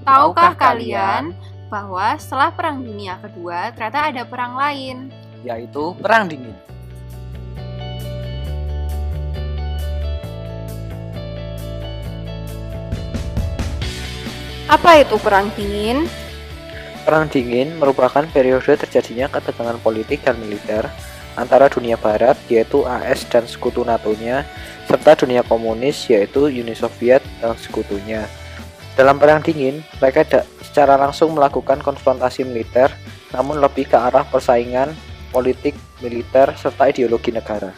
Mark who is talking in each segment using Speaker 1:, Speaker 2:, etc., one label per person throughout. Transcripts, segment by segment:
Speaker 1: Tahukah kalian bahwa setelah Perang Dunia Kedua ternyata ada perang lain?
Speaker 2: Yaitu Perang Dingin.
Speaker 1: Apa itu Perang Dingin?
Speaker 2: Perang Dingin merupakan periode terjadinya ketegangan politik dan militer antara dunia barat yaitu AS dan sekutu NATO-nya serta dunia komunis yaitu Uni Soviet dan sekutunya. Dalam Perang Dingin, mereka tidak secara langsung melakukan konfrontasi militer, namun lebih ke arah persaingan politik, militer, serta ideologi negara.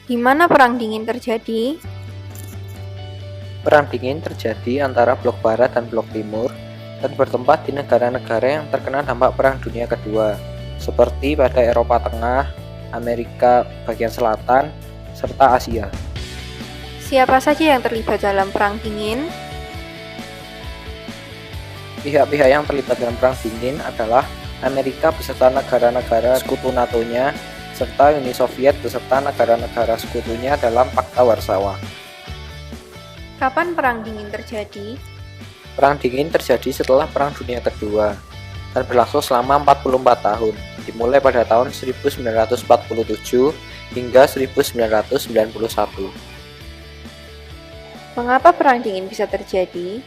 Speaker 1: Di mana Perang Dingin terjadi?
Speaker 2: Perang Dingin terjadi antara blok barat dan blok timur dan bertempat di negara-negara yang terkena dampak Perang Dunia Kedua, seperti pada Eropa Tengah, Amerika bagian selatan, serta Asia.
Speaker 1: Siapa saja yang terlibat dalam Perang Dingin?
Speaker 2: Pihak-pihak yang terlibat dalam Perang Dingin adalah Amerika beserta negara-negara sekutu NATO-nya, serta Uni Soviet beserta negara-negara sekutunya dalam Pakta Warsawa.
Speaker 1: Kapan Perang Dingin terjadi?
Speaker 2: Perang Dingin terjadi setelah Perang Dunia Kedua dan berlangsung selama 44 tahun, dimulai pada tahun 1947 hingga 1991.
Speaker 1: Mengapa Perang Dingin bisa terjadi?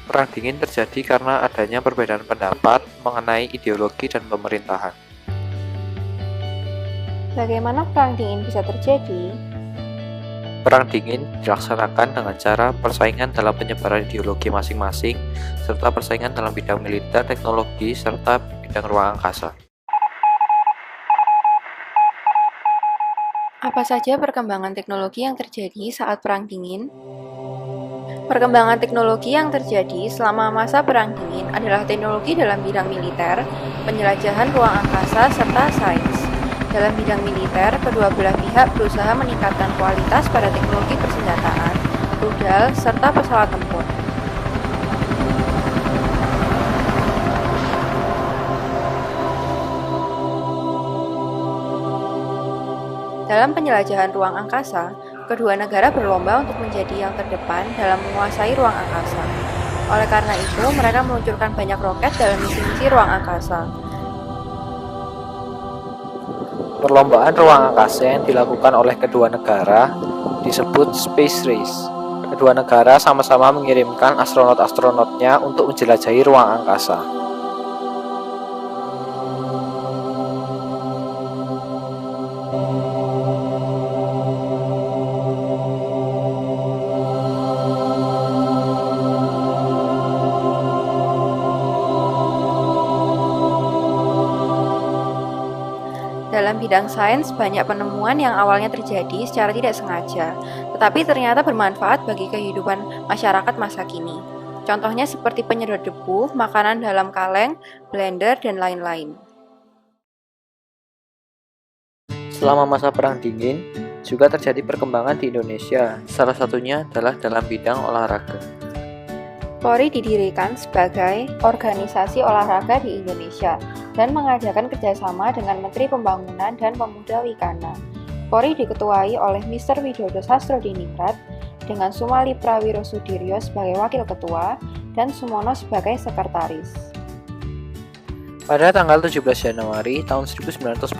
Speaker 2: Perang Dingin terjadi karena adanya perbedaan pendapat mengenai ideologi dan pemerintahan.
Speaker 1: Bagaimana Perang Dingin bisa terjadi?
Speaker 2: Perang Dingin dilaksanakan dengan cara persaingan dalam penyebaran ideologi masing-masing, serta persaingan dalam bidang militer, teknologi, serta bidang ruang angkasa.
Speaker 1: Apa saja perkembangan teknologi yang terjadi saat Perang Dingin? Perkembangan teknologi yang terjadi selama masa Perang Dingin adalah teknologi dalam bidang militer, penjelajahan ruang angkasa, serta sains. Dalam bidang militer, kedua belah pihak berusaha meningkatkan kualitas pada teknologi persenjataan, rudal, serta pesawat tempur. Dalam penjelajahan ruang angkasa, kedua negara berlomba untuk menjadi yang terdepan dalam menguasai ruang angkasa. Oleh karena itu, mereka meluncurkan banyak roket dalam misi-misi ruang angkasa.
Speaker 2: Perlombaan ruang angkasa yang dilakukan oleh kedua negara disebut Space Race. Kedua negara sama-sama mengirimkan astronot-astronotnya untuk menjelajahi ruang angkasa.
Speaker 1: Dalam bidang sains, banyak penemuan yang awalnya terjadi secara tidak sengaja, tetapi ternyata bermanfaat bagi kehidupan masyarakat masa kini. Contohnya seperti penyedot debu, makanan dalam kaleng, blender, dan lain-lain.
Speaker 2: Selama masa Perang Dingin, juga terjadi perkembangan di Indonesia, salah satunya adalah dalam bidang olahraga.
Speaker 1: Polri didirikan sebagai organisasi olahraga di Indonesia dan mengadakan kerjasama dengan Menteri Pembangunan dan Pemuda Wikana. Polri diketuai oleh Mr. Widodo Sastrodiningrat dengan Sumali Prawirosudiryo sebagai Wakil Ketua dan Sumono sebagai Sekretaris.
Speaker 2: Pada tanggal 17 Januari tahun 1948,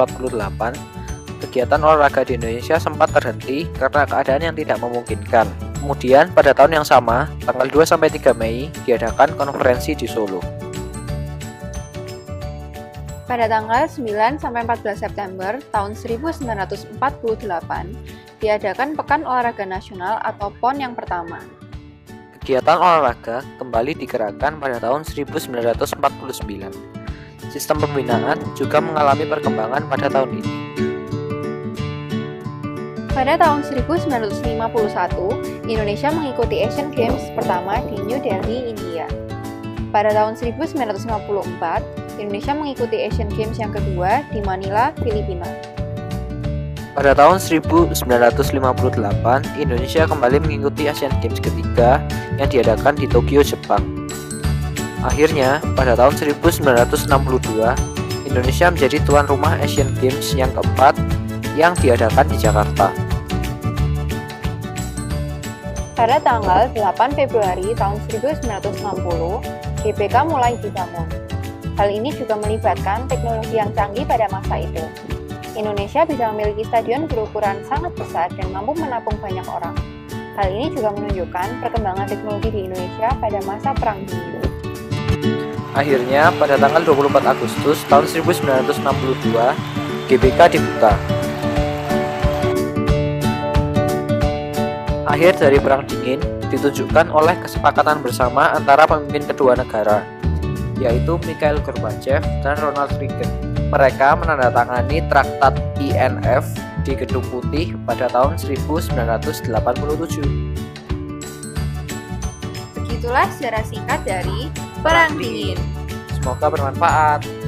Speaker 2: kegiatan olahraga di Indonesia sempat terhenti karena keadaan yang tidak memungkinkan. Kemudian pada tahun yang sama, tanggal 2-3 Mei, diadakan konferensi di Solo.
Speaker 1: Pada tanggal 9-14 September tahun 1948, diadakan Pekan Olahraga Nasional atau PON yang pertama.
Speaker 2: Kegiatan olahraga kembali digerakkan pada tahun 1949. Sistem pembinaan juga mengalami perkembangan pada tahun ini.
Speaker 1: Pada tahun 1951, Indonesia mengikuti Asian Games pertama di New Delhi, India. Pada tahun 1954, Indonesia mengikuti Asian Games yang kedua di Manila, Filipina.
Speaker 2: Pada tahun 1958, Indonesia kembali mengikuti Asian Games ketiga yang diadakan di Tokyo, Jepang. Akhirnya, pada tahun 1962, Indonesia menjadi tuan rumah Asian Games yang keempat yang diadakan di Jakarta.
Speaker 1: Pada tanggal 8 Februari tahun 1960, GBK mulai dibangun. Hal ini juga melibatkan teknologi yang canggih pada masa itu. Indonesia bisa memiliki stadion berukuran sangat besar dan mampu menampung banyak orang. Hal ini juga menunjukkan perkembangan teknologi di Indonesia pada masa Perang Dingin.
Speaker 2: Akhirnya, pada tanggal 24 Agustus tahun 1962, GBK dibuka. Akhir dari Perang Dingin ditunjukkan oleh kesepakatan bersama antara pemimpin kedua negara, yaitu Mikhail Gorbachev dan Ronald Reagan. Mereka menandatangani Traktat INF di Gedung Putih pada tahun 1987.
Speaker 1: Begitulah sejarah singkat dari Perang Dingin.
Speaker 2: Semoga bermanfaat.